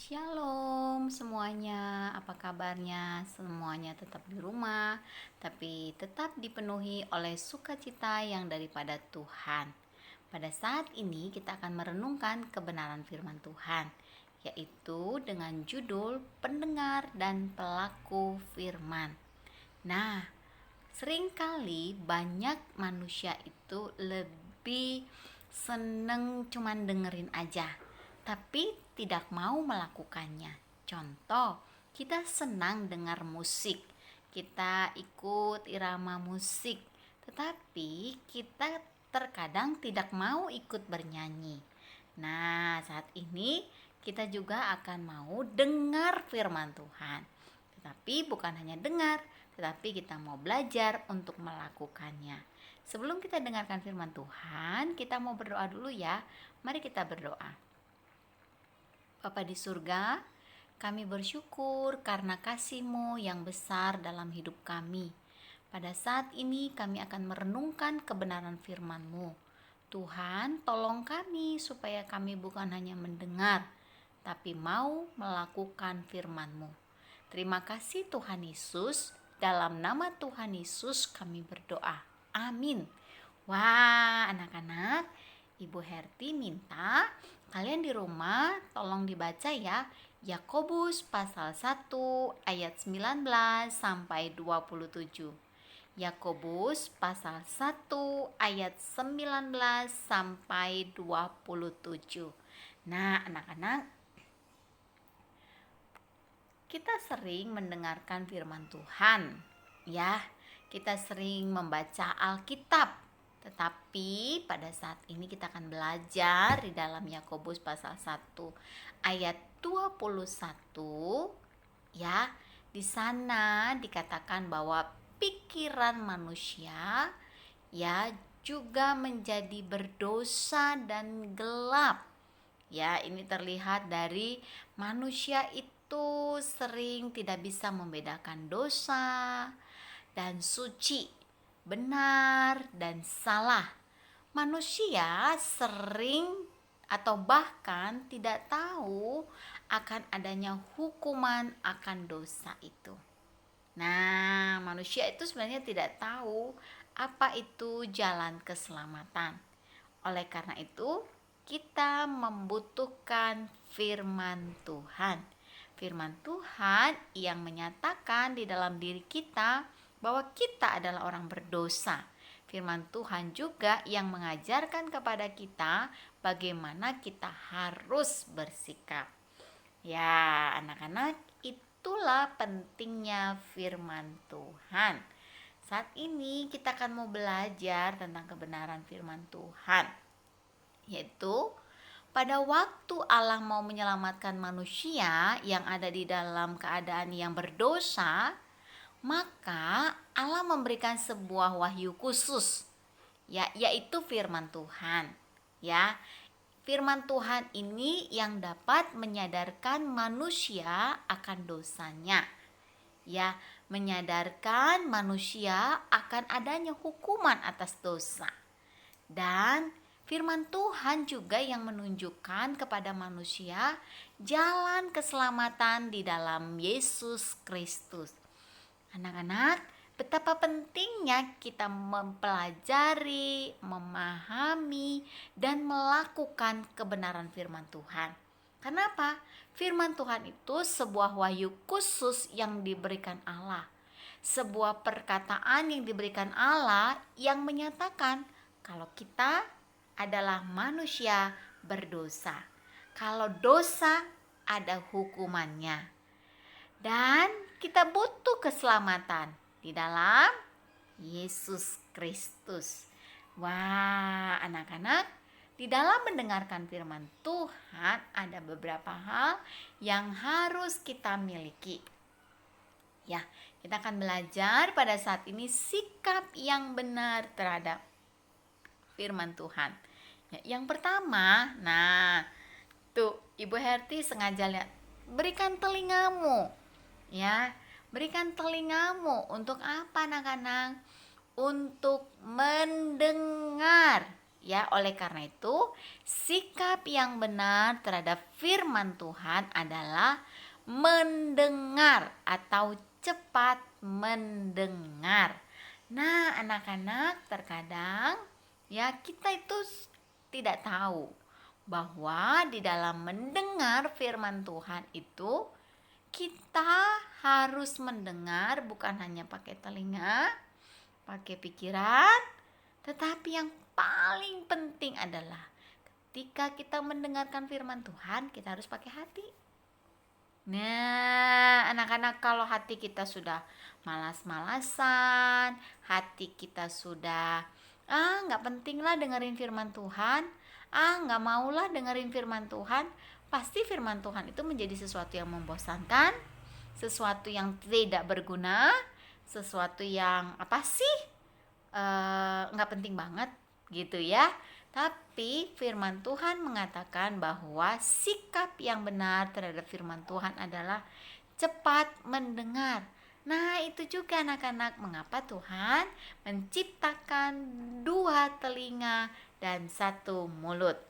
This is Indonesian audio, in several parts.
Shalom semuanya, apa kabarnya? Semuanya tetap di rumah, tapi tetap dipenuhi oleh sukacita yang daripada Tuhan. Pada saat ini kita akan merenungkan kebenaran firman Tuhan, yaitu dengan judul pendengar dan pelaku firman. Nah, seringkali banyak manusia itu lebih seneng cuman dengerin aja, tapi tidak mau melakukannya. Contoh, kita senang dengar musik, kita ikut irama musik, tetapi kita terkadang tidak mau ikut bernyanyi. Nah, saat ini kita juga akan mau dengar firman Tuhan. Tetapi bukan hanya dengar, tetapi kita mau belajar untuk melakukannya. Sebelum kita dengarkan firman Tuhan, kita mau berdoa dulu ya. Mari kita berdoa. Bapa di surga, kami bersyukur karena kasih-Mu yang besar dalam hidup kami. Pada saat ini kami akan merenungkan kebenaran firman-Mu. Tuhan, tolong kami supaya kami bukan hanya mendengar, tapi mau melakukan firman-Mu. Terima kasih Tuhan Yesus, dalam nama Tuhan Yesus kami berdoa. Amin. Wah, anak-anak, Ibu Herti minta kalian di rumah tolong dibaca ya, Yakobus pasal 1 ayat 19 sampai 27. Yakobus pasal 1 ayat 19 sampai 27. Nah, anak-anak, kita sering mendengarkan firman Tuhan, ya. Kita sering membaca Alkitab, tetapi pada saat ini kita akan belajar di dalam Yakobus pasal 1 ayat 21, ya. Di sana dikatakan bahwa pikiran manusia ya juga menjadi berdosa dan gelap. Ya, ini terlihat dari manusia itu sering tidak bisa membedakan dosa dan suci, benar dan salah. Manusia sering atau bahkan tidak tahu akan adanya hukuman akan dosa itu. Nah, manusia itu sebenarnya tidak tahu apa itu jalan keselamatan. Oleh karena itu, kita membutuhkan firman Tuhan. Firman Tuhan yang menyatakan di dalam diri kita bahwa kita adalah orang berdosa. Firman Tuhan juga yang mengajarkan kepada kita bagaimana kita harus bersikap. Ya, anak-anak, itulah pentingnya firman Tuhan. Saat ini kita akan mau belajar tentang kebenaran firman Tuhan, yaitu pada waktu Allah mau menyelamatkan manusia yang ada di dalam keadaan yang berdosa, maka Allah memberikan sebuah wahyu khusus, yaitu firman Tuhan. Ya, firman Tuhan ini yang dapat menyadarkan manusia akan dosanya. Ya, menyadarkan manusia akan adanya hukuman atas dosa. Dan firman Tuhan juga yang menunjukkan kepada manusia jalan keselamatan di dalam Yesus Kristus. Anak-anak, betapa pentingnya kita mempelajari, memahami, dan melakukan kebenaran firman Tuhan. Kenapa? Firman Tuhan itu sebuah wahyu khusus yang diberikan Allah. Sebuah perkataan yang diberikan Allah yang menyatakan kalau kita adalah manusia berdosa. Kalau dosa ada hukumannya. Dan kita butuh keselamatan di dalam Yesus Kristus. Wah, anak-anak, di dalam mendengarkan firman Tuhan ada beberapa hal yang harus kita miliki. Ya, kita akan belajar pada saat ini sikap yang benar terhadap firman Tuhan. Ya, yang pertama, tuh Ibu Herti sengaja lihat, berikan telingamu. Ya, berikan telingamu untuk apa anak-anak? Untuk mendengar. Ya, oleh karena itu, sikap yang benar terhadap firman Tuhan adalah mendengar atau cepat mendengar. Nah, anak-anak, terkadang ya kita itu tidak tahu bahwa di dalam mendengar firman Tuhan itu kita harus mendengar bukan hanya pakai telinga, pakai pikiran, tetapi yang paling penting adalah ketika kita mendengarkan firman Tuhan, kita harus pakai hati. Nah, anak-anak, kalau hati kita sudah malas-malasan, hati kita sudah nggak penting lah dengerin firman Tuhan, nggak maulah dengerin firman Tuhan, pasti firman Tuhan itu menjadi sesuatu yang membosankan, sesuatu yang tidak berguna, sesuatu yang apa sih nggak penting banget gitu ya. Tapi firman Tuhan mengatakan bahwa sikap yang benar terhadap firman Tuhan adalah cepat mendengar. Nah, itu juga anak-anak mengapa Tuhan menciptakan 2 telinga dan 1 mulut.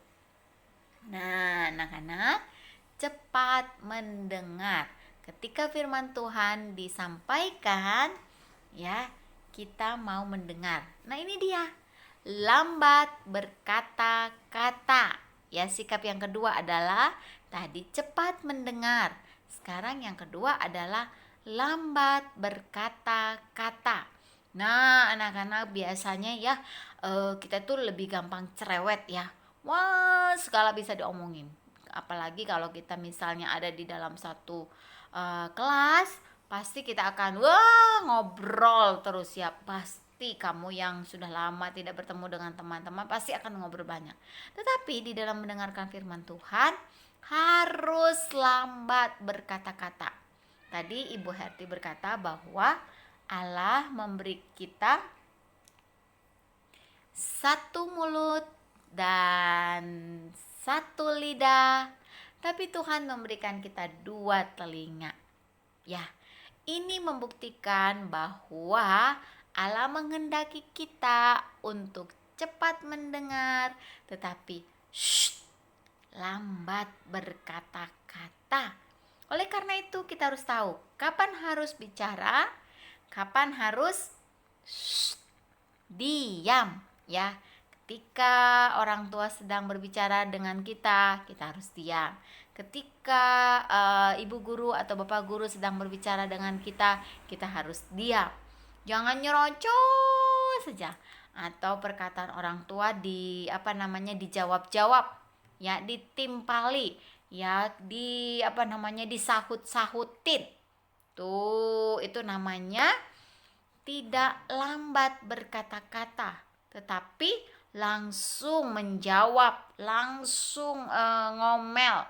Nah, anak-anak, cepat mendengar. Ketika firman Tuhan disampaikan, ya, kita mau mendengar. Nah, ini dia. Lambat berkata-kata. Ya, sikap yang kedua adalah tadi cepat mendengar. Sekarang yang kedua adalah lambat berkata-kata. Nah, anak-anak, biasanya ya kita tuh lebih gampang cerewet ya. Wah, segala bisa diomongin. Apalagi kalau kita misalnya ada di dalam satu kelas, pasti kita akan ngobrol terus ya. Pasti kamu yang sudah lama tidak bertemu dengan teman-teman pasti akan ngobrol banyak. Tetapi di dalam mendengarkan firman Tuhan harus lambat berkata-kata. Tadi Ibu Herti berkata bahwa Allah memberi kita 1 mulut dan 1 lidah, tapi Tuhan memberikan kita 2 telinga. Ya, ini membuktikan bahwa Allah menghendaki kita untuk cepat mendengar, tetapi lambat berkata-kata. Oleh karena itu kita harus tahu kapan harus bicara, kapan harus diam. Ya, ketika orang tua sedang berbicara dengan kita, kita harus diam. Ketika ibu guru atau bapak guru sedang berbicara dengan kita, kita harus diam. Jangan nyerocos saja. Atau perkataan orang tua dijawab-jawab, ya, ditimpali, ya, disahut-sahutin. Tuh, itu namanya tidak lambat berkata-kata, tetapi langsung menjawab, langsung ngomel.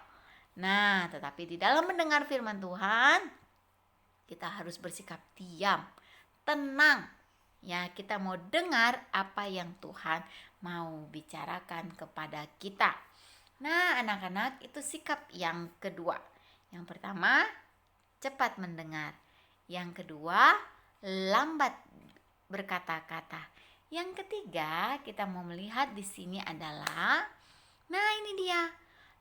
Nah, tetapi di dalam mendengar firman Tuhan, kita harus bersikap diam, tenang. Ya, kita mau dengar apa yang Tuhan mau bicarakan kepada kita. Nah, anak-anak, itu sikap yang kedua. Yang pertama, cepat mendengar. Yang kedua, lambat berkata-kata. Yang ketiga, kita mau melihat di sini adalah, nah ini dia,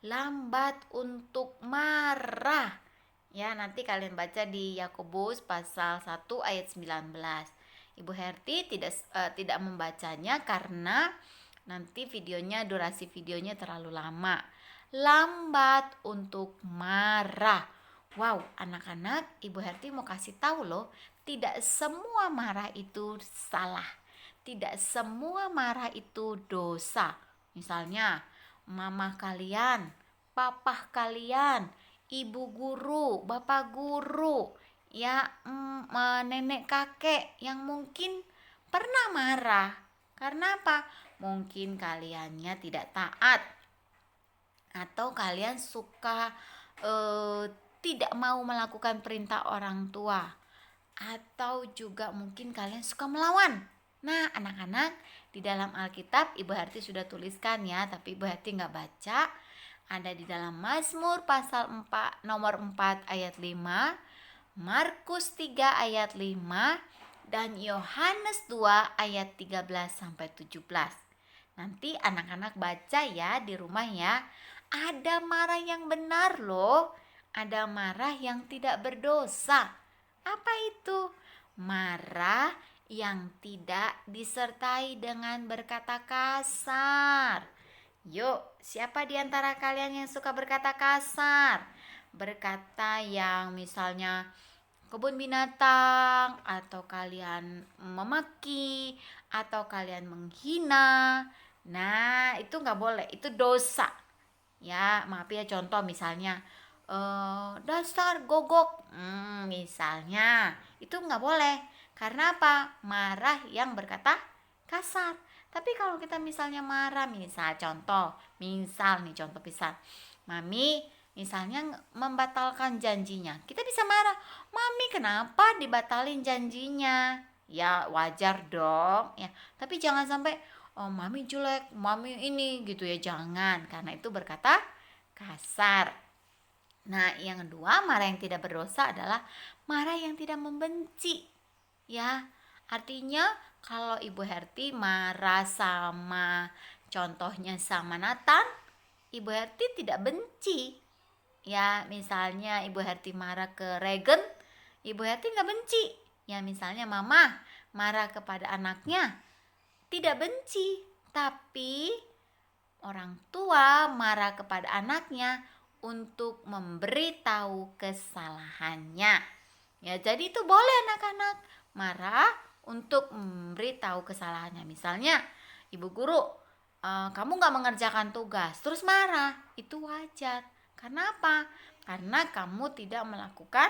lambat untuk marah. Ya, nanti kalian baca di Yakobus pasal 1 ayat 19. Ibu Herti tidak membacanya karena nanti durasi videonya terlalu lama. Lambat untuk marah. Wow, anak-anak, Ibu Herti mau kasih tahu loh, tidak semua marah itu salah. Tidak semua marah itu dosa. Misalnya, mama kalian, papa kalian, ibu guru, bapak guru, ya, nenek kakek yang mungkin pernah marah. Karena apa? Mungkin kaliannya tidak taat, atau kalian suka tidak mau melakukan perintah orang tua, atau juga mungkin kalian suka melawan. Nah, anak-anak, di dalam Alkitab Ibu Herti sudah tuliskan ya, tapi Ibu Herti nggak baca. Ada di dalam Mazmur pasal 4, nomor 4 ayat 5, Markus 3 ayat 5, dan Yohanes 2 ayat 13 sampai 17. Nanti anak-anak baca ya di rumah ya. Ada marah yang benar loh. Ada marah yang tidak berdosa. Apa itu? Marah yang tidak disertai dengan berkata kasar. Yuk, siapa di antara kalian yang suka berkata kasar? Berkata yang misalnya kebun binatang, atau kalian memaki, atau kalian menghina. Nah, itu nggak boleh, itu dosa. Ya, maaf ya, contoh misalnya dasar gogok, misalnya itu nggak boleh. Karena apa? Marah yang berkata kasar. Tapi kalau kita misalnya marah, misal nih contoh pisah, mami misalnya membatalkan janjinya, kita bisa marah, mami kenapa dibatalin janjinya? Ya wajar dong ya, tapi jangan sampai oh mami jelek, mami ini gitu ya, jangan, karena itu berkata kasar. Nah, yang kedua, marah yang tidak berdosa adalah marah yang tidak membenci. Ya, artinya kalau Ibu Herti marah sama, contohnya sama Nathan, Ibu Herti tidak benci. Ya, misalnya Ibu Herti marah ke Regen, Ibu Herti nggak benci. Ya, misalnya Mama marah kepada anaknya, tidak benci. Tapi orang tua marah kepada anaknya untuk memberitahu kesalahannya. Ya, jadi itu boleh anak-anak marah untuk memberitahu kesalahannya. Misalnya, ibu guru, kamu nggak mengerjakan tugas, terus marah, itu wajar. Karena apa? Karena kamu tidak melakukan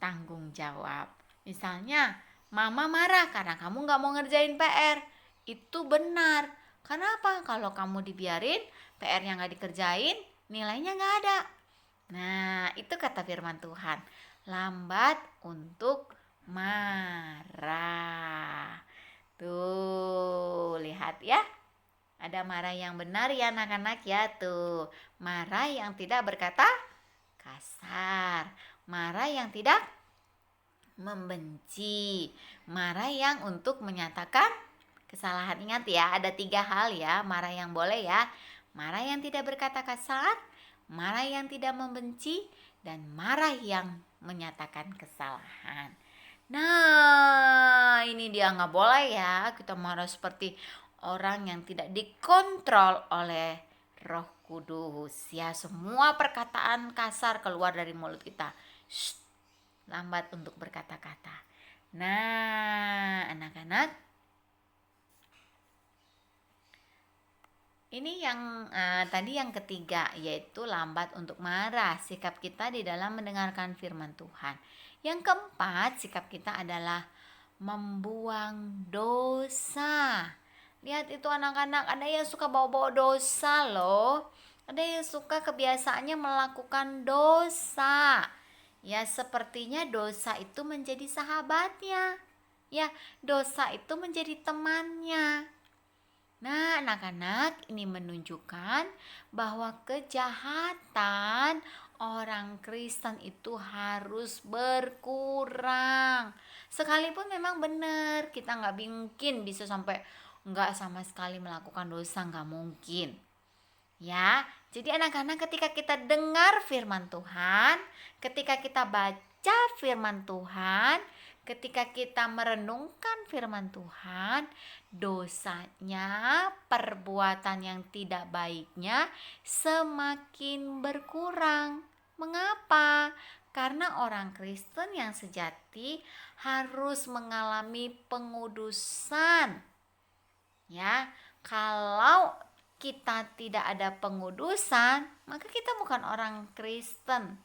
tanggung jawab. Misalnya, mama marah karena kamu nggak mau ngerjain PR, itu benar. Kenapa? Kalau kamu dibiarin, PR-nya nggak dikerjain, nilainya nggak ada. Nah, itu kata firman Tuhan. Lambat untuk marah. Tuh, lihat ya. Ada marah yang benar ya anak-anak ya tuh. Marah yang tidak berkata kasar. Marah yang tidak membenci. Marah yang untuk menyatakan kesalahan. Ingat ya, ada 3 hal ya marah yang boleh ya. Marah yang tidak berkata kasar, marah yang tidak membenci, dan marah yang menyatakan kesalahan. Nah, ini dia nggak boleh ya kita marah seperti orang yang tidak dikontrol oleh Roh Kudus. Ya, semua perkataan kasar keluar dari mulut kita. Shh, lambat untuk berkata-kata. Nah, anak-anak, ini yang tadi yang ketiga, yaitu lambat untuk marah, sikap kita di dalam mendengarkan firman Tuhan. Yang keempat, sikap kita adalah membuang dosa. Lihat itu anak-anak, ada yang suka bawa-bawa dosa loh. Ada yang suka kebiasaannya melakukan dosa. Ya, sepertinya dosa itu menjadi sahabatnya. Ya, dosa itu menjadi temannya. Nah, anak-anak, ini menunjukkan bahwa kejahatan orang Kristen itu harus berkurang. Sekalipun memang benar, kita nggak mungkin bisa sampai nggak sama sekali melakukan dosa, nggak mungkin. Ya, jadi anak-anak, ketika kita dengar firman Tuhan, ketika kita baca firman Tuhan, ketika kita merenungkan firman Tuhan, dosanya, perbuatan yang tidak baiknya semakin berkurang. Mengapa? Karena orang Kristen yang sejati harus mengalami pengudusan. Ya, kalau kita tidak ada pengudusan, maka kita bukan orang Kristen.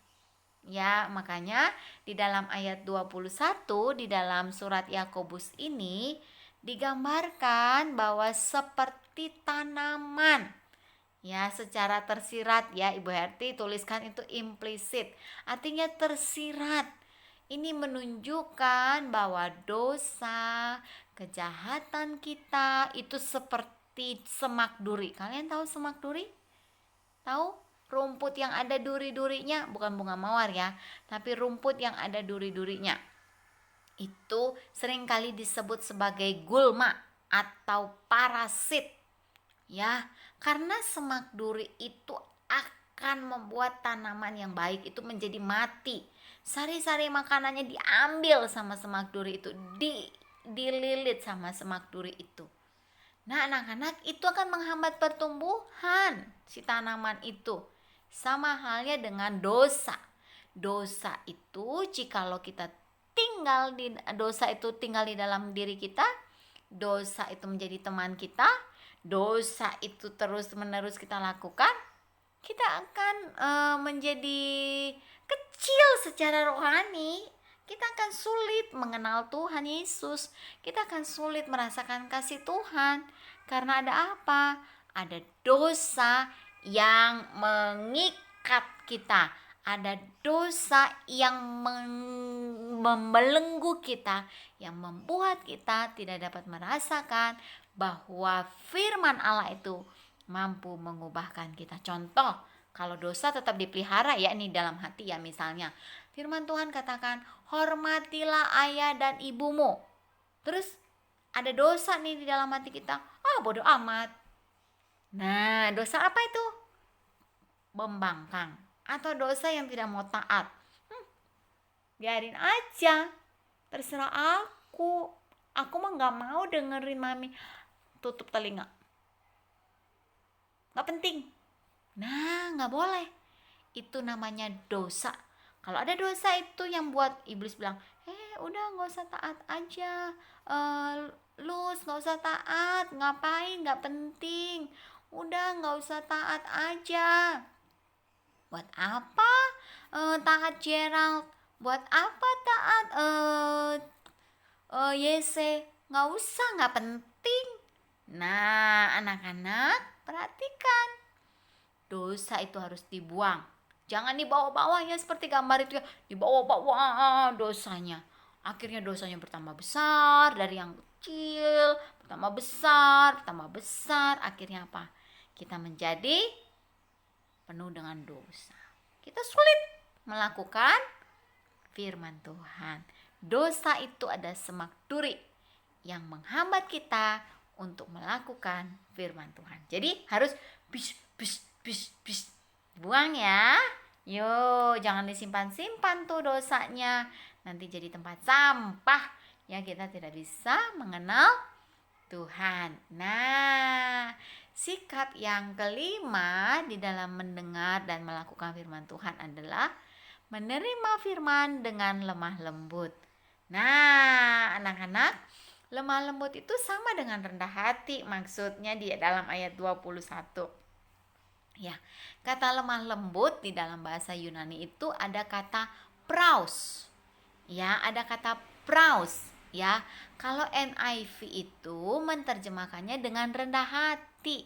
Ya, makanya di dalam ayat 21 di dalam surat Yakobus ini digambarkan bahwa seperti tanaman. Ya, secara tersirat ya, Ibu Herti tuliskan itu implisit. Artinya tersirat. Ini menunjukkan bahwa dosa, kejahatan kita itu seperti semak duri. Kalian tahu semak duri? Tahu? Rumput yang ada duri-durinya, bukan bunga mawar ya, tapi rumput yang ada duri-durinya. Itu seringkali disebut sebagai gulma atau parasit. Ya, karena semak duri itu akan membuat tanaman yang baik itu menjadi mati. Sari-sari makanannya diambil sama semak duri itu, dililit sama semak duri itu. Nah, anak-anak, itu akan menghambat pertumbuhan si tanaman itu. Sama halnya dengan dosa. Dosa itu jikalau kita dosa itu tinggal di dalam diri kita, dosa itu menjadi teman kita, dosa itu terus-menerus kita lakukan, kita akan menjadi kecil secara rohani. Kita akan sulit mengenal Tuhan Yesus. Kita akan sulit merasakan kasih Tuhan. Karena ada apa? Ada dosa yang mengikat kita. Ada dosa yang membelenggu kita, yang membuat kita tidak dapat merasakan bahwa firman Allah itu mampu mengubahkan kita. Contoh, kalau dosa tetap dipelihara ya ini dalam hati ya, misalnya firman Tuhan katakan hormatilah ayah dan ibumu. Terus ada dosa nih di dalam hati kita, bodoh amat. Nah, dosa apa itu? Membangkang atau dosa yang tidak mau taat. Biarin aja, terserah aku mah gak mau dengerin mami. Tutup telinga, gak penting. Nah, gak boleh. Itu namanya dosa. Kalau ada dosa itu yang buat iblis bilang, udah gak usah taat aja, Lus gak usah taat, ngapain, gak penting, udah gak usah taat aja. Buat apa taat Gerald? Buat apa taat Yese? Gak usah, gak penting. Nah, anak-anak, perhatikan, dosa itu harus dibuang. Jangan dibawa-bawa ya seperti gambar itu ya, dibawa-bawa dosanya. Akhirnya dosanya bertambah besar dari yang kecil, bertambah besar. Akhirnya apa? Kita menjadi penuh dengan dosa. Kita sulit melakukan firman Tuhan. Dosa itu ada semak duri yang menghambat kita untuk melakukan firman Tuhan. Jadi harus buang ya. Yo, jangan disimpan-simpan tuh dosanya. Nanti jadi tempat sampah. Ya, kita tidak bisa mengenal Tuhan. Nah, sikap yang kelima di dalam mendengar dan melakukan firman Tuhan adalah menerima firman dengan lemah lembut. Nah, anak-anak, lemah lembut itu sama dengan rendah hati, maksudnya di dalam ayat 21. Ya, kata lemah lembut di dalam bahasa Yunani itu ada kata praus. Ya, ada kata praus. Ya, kalau NIV itu menerjemahkannya dengan rendah hati.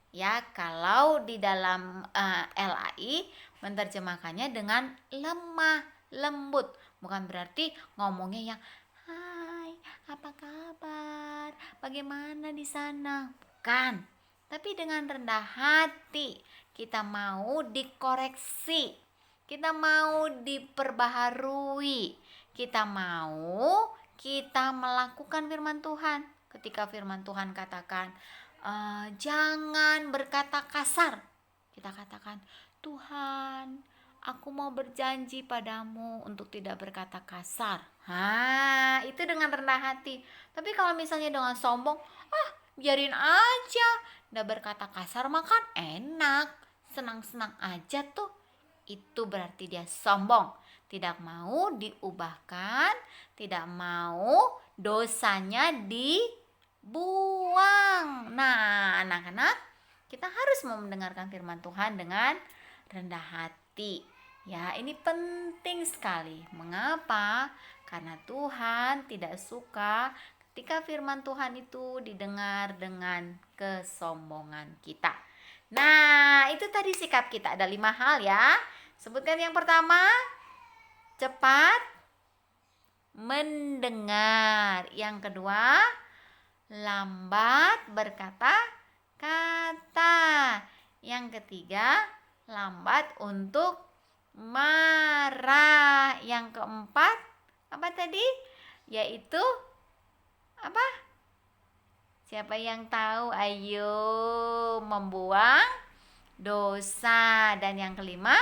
Ya, kalau di dalam LAI menerjemahkannya dengan lemah lembut. Bukan berarti ngomongnya yang hai, apa kabar? Bagaimana di sana? Bukan. Tapi dengan rendah hati, kita mau dikoreksi, kita mau diperbaharui, kita melakukan firman Tuhan. Ketika firman Tuhan katakan, jangan berkata kasar, kita katakan, Tuhan, aku mau berjanji padamu untuk tidak berkata kasar. Itu dengan rendah hati. Tapi kalau misalnya dengan sombong, biarin aja, nggak berkata kasar makan enak, senang-senang aja tuh. Itu berarti dia sombong, tidak mau diubahkan, tidak mau dosanya dibuang. Nah, anak-anak, kita harus mendengarkan firman Tuhan dengan rendah hati. Ya, ini penting sekali. Mengapa? Karena Tuhan tidak suka ketika firman Tuhan itu didengar dengan kesombongan kita. Nah, itu tadi sikap kita. Ada 5 hal ya. Sebutkan yang pertama, cepat mendengar. Yang kedua, lambat berkata-kata. Yang ketiga, lambat untuk marah. Yang keempat, apa tadi? Yaitu apa? Siapa yang tahu? Ayo, membuang dosa. Dan yang kelima,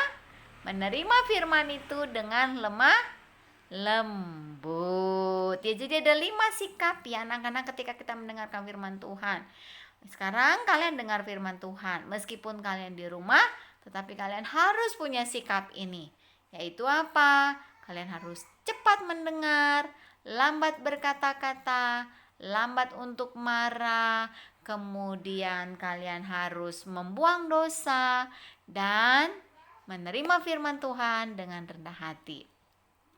menerima firman itu dengan lemah lembut. Ya, jadi ada 5 sikap ya anak-anak ketika kita mendengarkan firman Tuhan. Sekarang kalian dengar firman Tuhan. Meskipun kalian di rumah, tetapi kalian harus punya sikap ini. Yaitu apa? Kalian harus cepat mendengar, lambat berkata-kata, lambat untuk marah, kemudian kalian harus membuang dosa dan menerima firman Tuhan dengan rendah hati.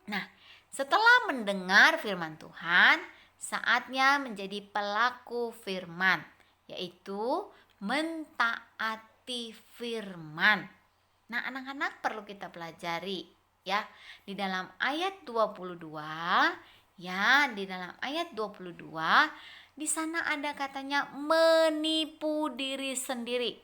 Nah, setelah mendengar firman Tuhan, saatnya menjadi pelaku firman, yaitu mentaati firman. Nah, anak-anak perlu kita pelajari ya. Di dalam ayat 22, ya, di dalam ayat 22 di sana ada katanya menipu diri sendiri.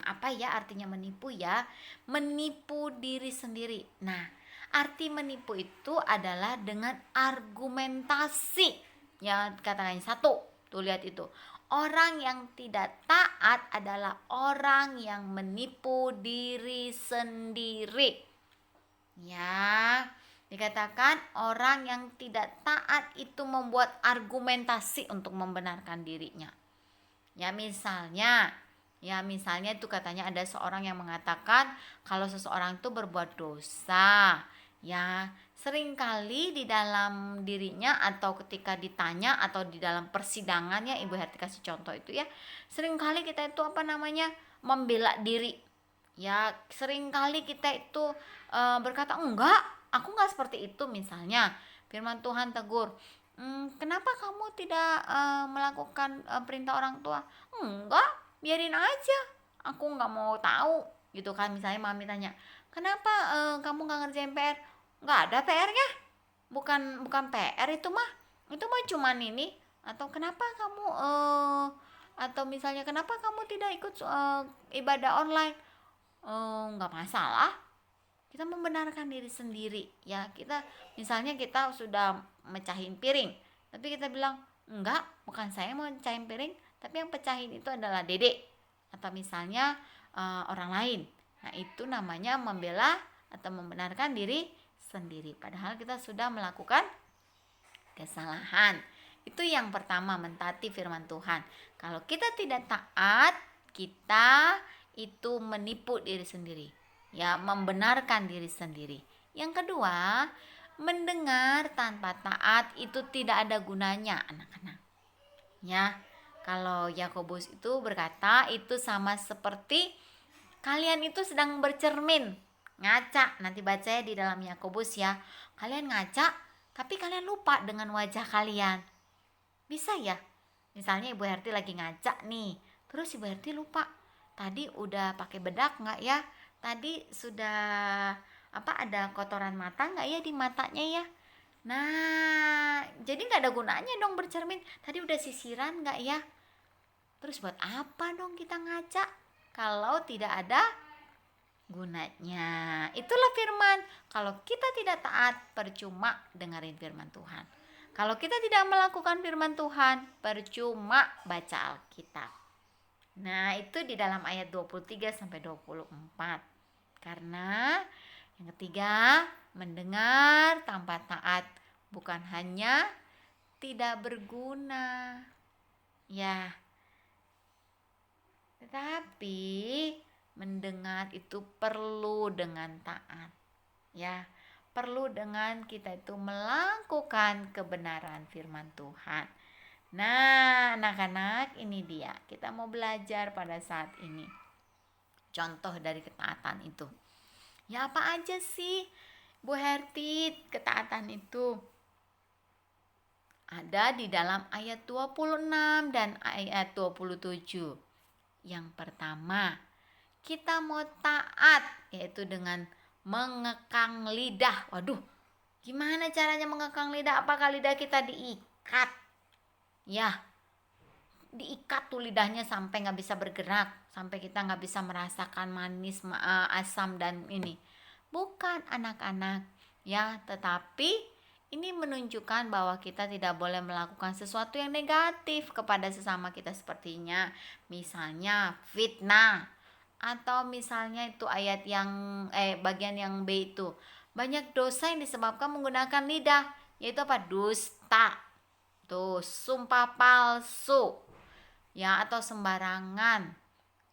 Apa ya artinya menipu ya? Menipu diri sendiri. Nah, arti menipu itu adalah dengan argumentasi. Ya, katakan satu. Tuh lihat itu. Orang yang tidak taat adalah orang yang menipu diri sendiri. Ya, dikatakan orang yang tidak taat itu membuat argumentasi untuk membenarkan dirinya. Ya, misalnya itu katanya ada seorang yang mengatakan kalau seseorang itu berbuat dosa. Ya, seringkali di dalam dirinya atau ketika ditanya atau di dalam persidangannya, Ibu Herti kasih contoh itu ya. Seringkali kita itu membela diri. Ya, seringkali kita itu berkata enggak, aku enggak seperti itu. Misalnya firman Tuhan tegur, kenapa kamu tidak melakukan perintah orang tua? Enggak, biarin aja, aku enggak mau tahu gitu kan. Misalnya mami tanya, kenapa kamu enggak ngerjain PR? Enggak ada PR-nya, bukan PR itu mah cuman ini. Atau kenapa kamu atau misalnya kenapa kamu tidak ikut ibadah online? Enggak masalah, kita membenarkan diri sendiri ya. Misalnya kita sudah mecahin piring, tapi kita bilang enggak, bukan saya mau mecahin piring, tapi yang pecahin itu adalah dedek atau misalnya orang lain. Nah, itu namanya membela atau membenarkan diri sendiri, padahal kita sudah melakukan kesalahan. Itu yang pertama, mentaati firman Tuhan. Kalau kita tidak taat, kita itu menipu diri sendiri, ya, membenarkan diri sendiri. Yang kedua, mendengar tanpa taat itu tidak ada gunanya, anak-anak. Ya, kalau Yakobus itu berkata itu sama seperti kalian itu sedang bercermin, ngaca. Nanti bacanya di dalam Yakobus ya. Kalian ngaca, tapi kalian lupa dengan wajah kalian. Bisa ya? Misalnya Ibu Herti lagi ngaca nih, terus Ibu Herti lupa. Tadi udah pakai bedak nggak ya? Tadi sudah ada kotoran mata nggak ya di matanya ya? Nah, jadi nggak ada gunanya dong bercermin. Tadi udah sisiran nggak ya? Terus buat apa dong kita ngaca kalau tidak ada gunanya? Itulah firman. Kalau kita tidak taat, percuma dengerin firman Tuhan. Kalau kita tidak melakukan firman Tuhan, percuma baca Alkitab. Nah, itu di dalam ayat 23 sampai 24. Karena yang ketiga, mendengar tanpa taat bukan hanya tidak berguna, ya, tetapi mendengar itu perlu dengan taat, ya, perlu dengan kita itu melakukan kebenaran firman Tuhan. Nah, anak-anak, ini dia kita mau belajar pada saat ini contoh dari ketaatan itu. Ya, apa aja sih Bu Herti ketaatan itu? Ada di dalam ayat 26 dan ayat 27. Yang pertama, kita mau taat yaitu dengan mengekang lidah. Waduh, gimana caranya mengekang lidah? Apakah lidah kita diikat? Ya, diikat tuh lidahnya sampai gak bisa bergerak, sampai kita gak bisa merasakan manis, asam dan ini. Bukan, anak-anak, ya, tetapi Ini menunjukkan bahwa kita tidak boleh melakukan sesuatu yang negatif kepada sesama kita, sepertinya misalnya fitnah, atau misalnya itu ayat yang bagian yang B itu, banyak dosa yang disebabkan menggunakan lidah, yaitu apa? Dusta, tuh, sumpah palsu, ya, atau sembarangan,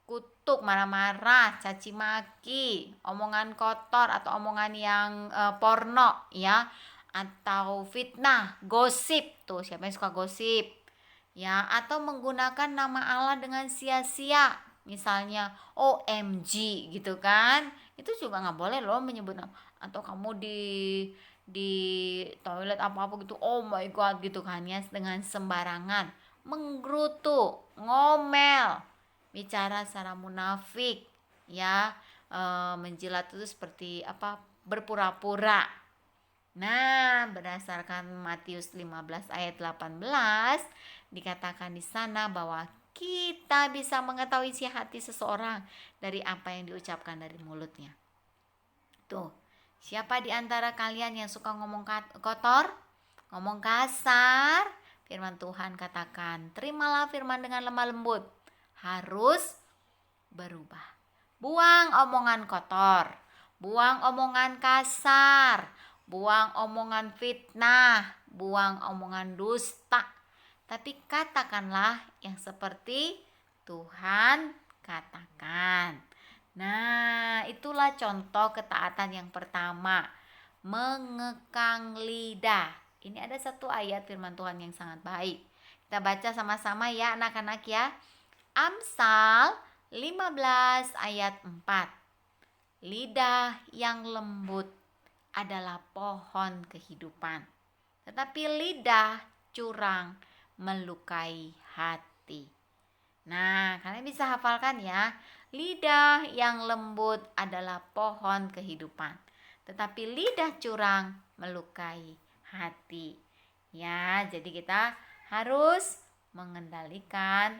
kutuk, marah-marah, caci maki, omongan kotor atau omongan yang porno, ya, atau fitnah, gosip, tuh siapa yang suka gosip, ya, atau menggunakan nama Allah dengan sia-sia, misalnya OMG gitu kan, itu juga nggak boleh loh menyebut nama. Atau kamu di toilet apa gitu, oh my god gitu kan, ya, dengan sembarangan, menggerutu, ngomel, bicara secara munafik, ya, menjilat itu seperti apa, berpura-pura. Nah, berdasarkan Matius 15 ayat 18 dikatakan di sana bahwa kita bisa mengetahui isi hati seseorang dari apa yang diucapkan dari mulutnya. Tuh, siapa di antara kalian yang suka ngomong kotor, ngomong kasar? Firman Tuhan katakan, terimalah firman dengan lemah lembut. Harus berubah. Buang omongan kotor, buang omongan kasar, buang omongan fitnah, buang omongan dusta. Tapi katakanlah yang seperti Tuhan katakan. Nah, itulah contoh ketaatan yang pertama, mengekang lidah. Ini ada satu ayat firman Tuhan yang sangat baik. Kita baca sama-sama ya anak-anak ya. Amsal 15 ayat 4. Lidah yang lembut adalah pohon kehidupan, tetapi lidah curang melukai hati. Nah, kalian bisa hafalkan ya. Lidah yang lembut adalah pohon kehidupan, tetapi lidah curang melukai hati. Ya, jadi kita harus mengendalikan,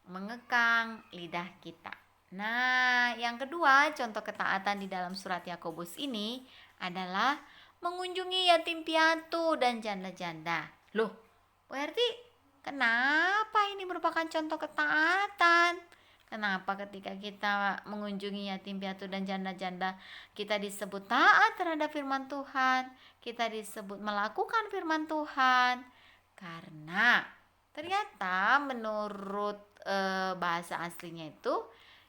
mengekang lidah kita. Nah, yang kedua, contoh ketaatan di dalam surat Yakobus ini adalah mengunjungi yatim piatu dan janda-janda. Loh, berarti kenapa ini merupakan contoh ketaatan? Kenapa ketika kita mengunjungi yatim piatu dan janda-janda kita disebut taat terhadap firman Tuhan, kita disebut melakukan firman Tuhan? Karena ternyata menurut bahasa aslinya itu,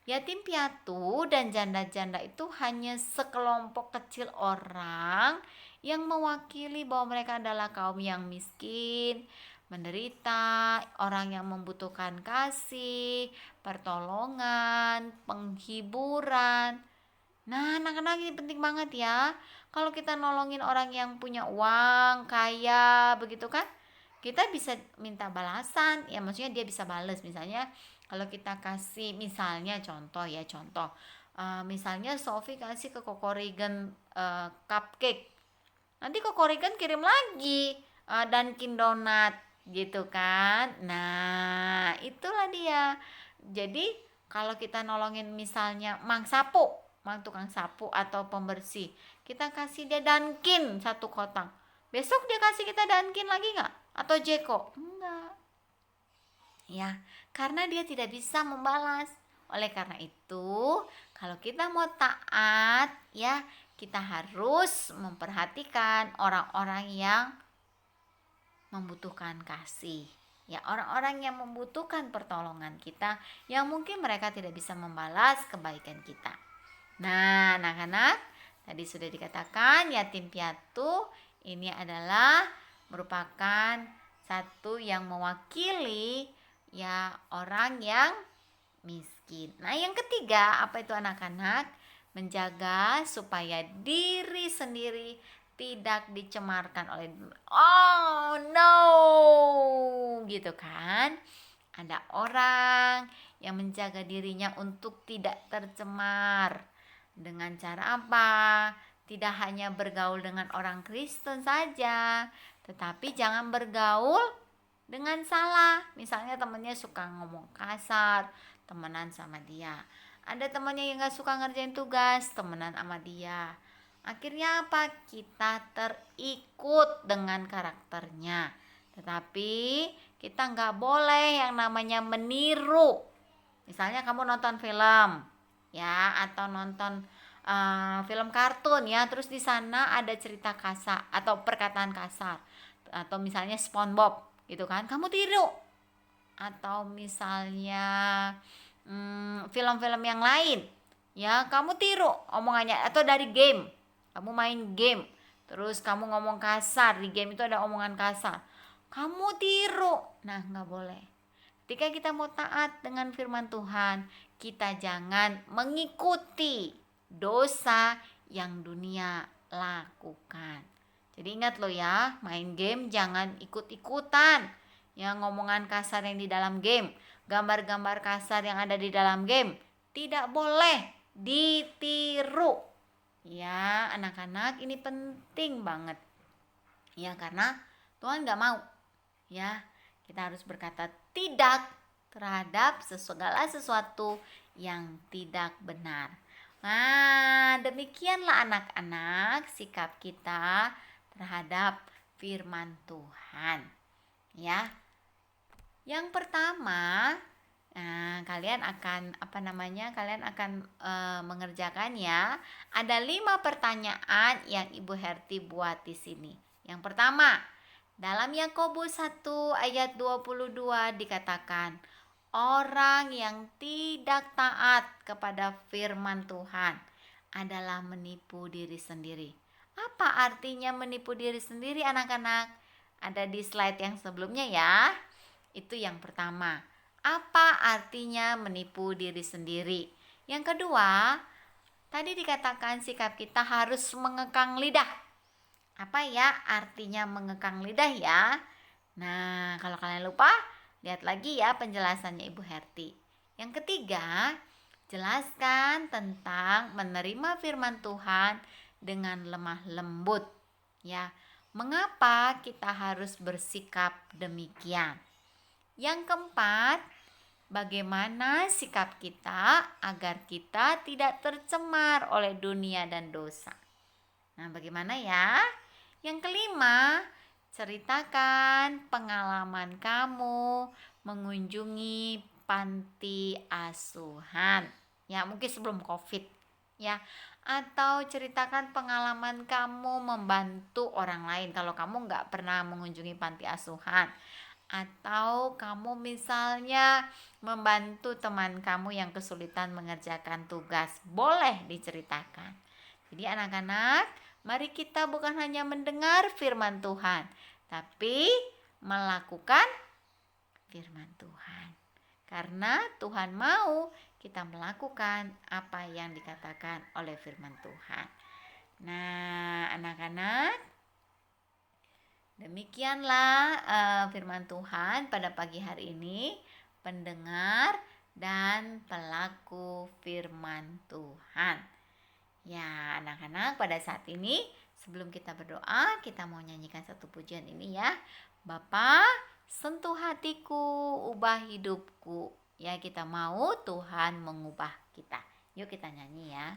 yatim piatu dan janda-janda itu hanya sekelompok kecil orang yang mewakili bahwa mereka adalah kaum yang miskin, menderita, orang yang membutuhkan kasih, pertolongan, penghiburan. Nah, anak-anak, ini penting banget ya. Kalau kita nolongin orang yang punya uang, kaya, begitu kan, kita bisa minta balasan. Ya, maksudnya dia bisa balas. Misalnya, kalau kita kasih, misalnya contoh, misalnya Sophie kasih ke Koko Regan cupcake. Nanti Koko Regan kirim lagi Dunkin Donat, gitu kan. Nah, itulah dia. Jadi, kalau kita nolongin misalnya mang tukang sapu atau pembersih, kita kasih dia Dunkin satu kotak, besok dia kasih kita Dunkin lagi nggak? Atau Jeko? Enggak, ya, karena dia tidak bisa membalas. Oleh karena itu, kalau kita mau taat, ya, kita harus memperhatikan orang-orang yang membutuhkan kasih, ya, orang-orang yang membutuhkan pertolongan kita, yang mungkin mereka tidak bisa membalas kebaikan kita. Nah, anak-anak, tadi sudah dikatakan yatim piatu ini adalah merupakan satu yang mewakili, ya, orang yang miskin. Nah, yang ketiga, apa itu anak-anak? Menjaga supaya diri sendiri tidak dicemarkan oleh, oh no, gitu kan. Ada orang yang menjaga dirinya untuk tidak tercemar. Dengan cara apa? Tidak hanya bergaul dengan orang Kristen saja, tetapi jangan bergaul dengan salah. Misalnya temannya suka ngomong kasar, temenan sama dia. Ada temannya yang gak suka ngerjain tugas, temenan sama dia. Akhirnya apa? Kita terikut dengan karakternya. Tetapi kita nggak boleh yang namanya meniru. Misalnya kamu nonton film, ya, atau nonton film kartun, ya, terus di sana ada cerita kasar atau perkataan kasar, atau misalnya SpongeBob, gitu kan? Kamu tiru. Atau misalnya film-film yang lain, ya, kamu tiru omongannya. Atau dari game, kamu main game, terus kamu ngomong kasar, di game itu ada omongan kasar, kamu tiru. Nah, nggak boleh. Ketika kita mau taat dengan firman Tuhan, kita jangan mengikuti dosa yang dunia lakukan. Jadi ingat loh ya, main game jangan ikut-ikutan yang ngomongan kasar yang di dalam game, gambar-gambar kasar yang ada di dalam game tidak boleh ditiru. Ya, anak-anak, ini penting banget. Ya, karena Tuhan gak mau. Ya, kita harus berkata tidak terhadap segala sesuatu yang tidak benar. Nah, demikianlah anak-anak sikap kita terhadap firman Tuhan. Ya. Yang pertama, kalian akan mengerjakan, ya. Ada 5 pertanyaan yang Ibu Herti buat di sini. Yang pertama, dalam Yakobus 1 ayat 22 dikatakan, orang yang tidak taat kepada firman Tuhan adalah menipu diri sendiri. Apa artinya menipu diri sendiri, anak-anak? Ada di slide yang sebelumnya, ya. Itu yang pertama. Apa artinya menipu diri sendiri? Yang kedua, tadi dikatakan sikap kita harus mengekang lidah. Apa ya artinya mengekang lidah, ya? Nah, kalau kalian lupa, lihat lagi ya penjelasannya Ibu Herti. Yang ketiga, jelaskan tentang menerima firman Tuhan dengan lemah lembut. Ya, mengapa kita harus bersikap demikian? Yang keempat, bagaimana sikap kita agar kita tidak tercemar oleh dunia dan dosa. Nah, bagaimana ya? Yang kelima, ceritakan pengalaman kamu mengunjungi panti asuhan. Ya, mungkin sebelum COVID, ya. Atau ceritakan pengalaman kamu membantu orang lain kalau kamu nggak pernah mengunjungi panti asuhan. Atau kamu misalnya membantu teman kamu yang kesulitan mengerjakan tugas. Boleh diceritakan. Jadi anak-anak, mari kita bukan hanya mendengar firman Tuhan, tapi melakukan firman Tuhan. Karena Tuhan mau kita melakukan apa yang dikatakan oleh firman Tuhan. Nah, anak-anak, demikianlah firman Tuhan pada pagi hari ini, pendengar dan pelaku firman Tuhan. Ya, anak-anak, pada saat ini sebelum kita berdoa, kita mau nyanyikan satu pujian ini, ya. Bapa, sentuh hatiku, ubah hidupku. Ya, kita mau Tuhan mengubah kita. Yuk kita nyanyi, ya.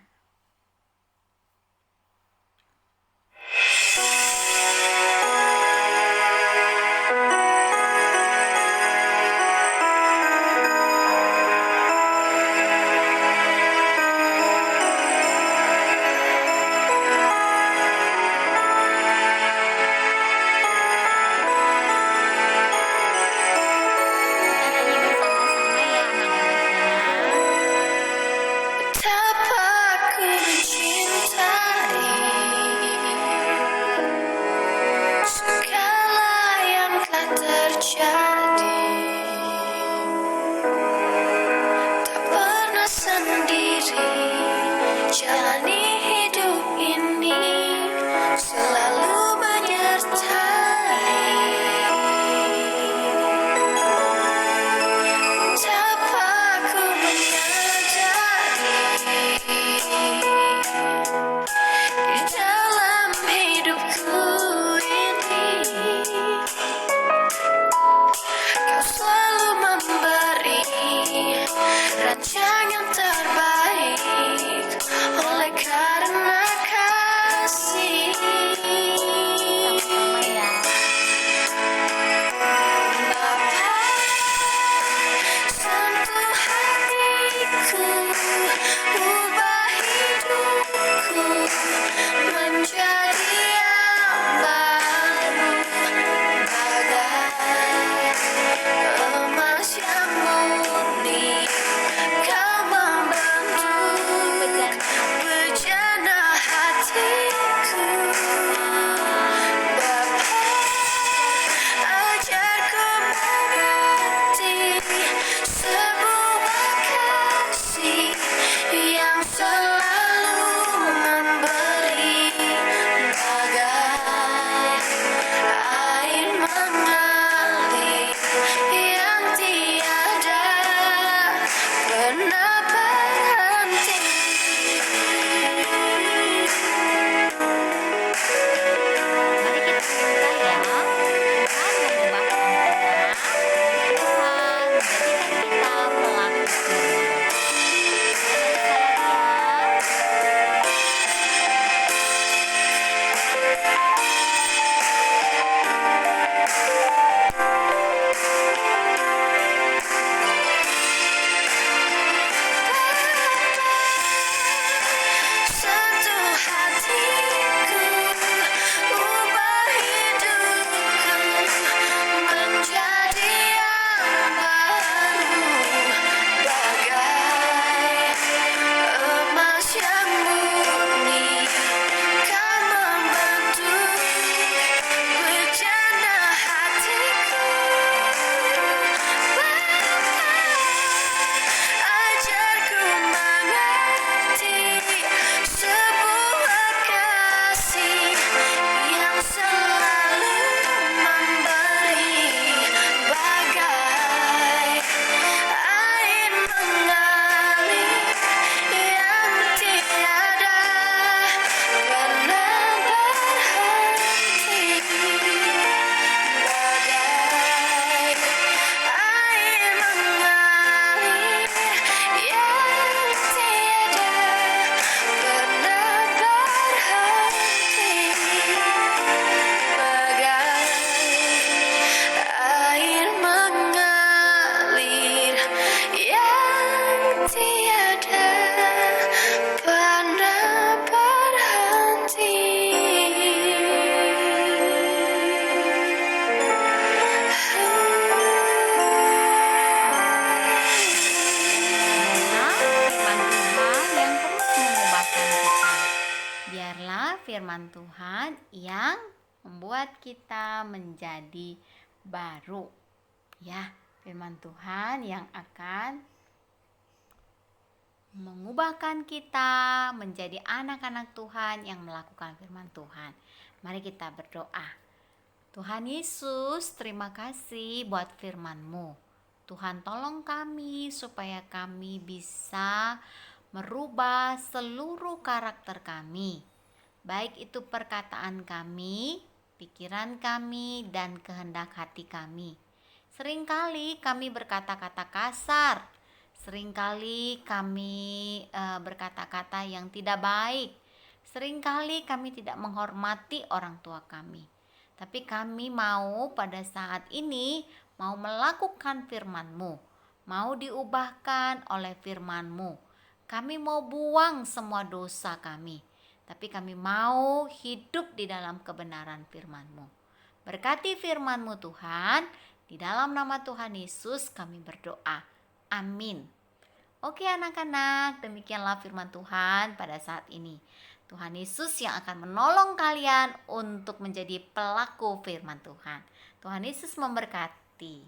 firman Tuhan yang membuat kita menjadi baru. Ya, firman Tuhan yang akan mengubahkan kita menjadi anak-anak Tuhan yang melakukan firman Tuhan. Mari kita berdoa. Tuhan Yesus, terima kasih buat firman-Mu. Tuhan, tolong kami supaya kami bisa merubah seluruh karakter kami, baik itu perkataan kami, pikiran kami, dan kehendak hati kami. Seringkali kami berkata-kata kasar, seringkali kami berkata-kata yang tidak baik, seringkali kami tidak menghormati orang tua kami. Tapi kami mau pada saat ini mau melakukan firman-Mu, mau diubahkan oleh firman-Mu. Kami mau buang semua dosa kami, tapi kami mau hidup di dalam kebenaran firman-Mu. Berkati firman-Mu Tuhan, di dalam nama Tuhan Yesus kami berdoa. Amin. Oke anak-anak, demikianlah firman Tuhan pada saat ini. Tuhan Yesus yang akan menolong kalian untuk menjadi pelaku firman Tuhan. Tuhan Yesus memberkati.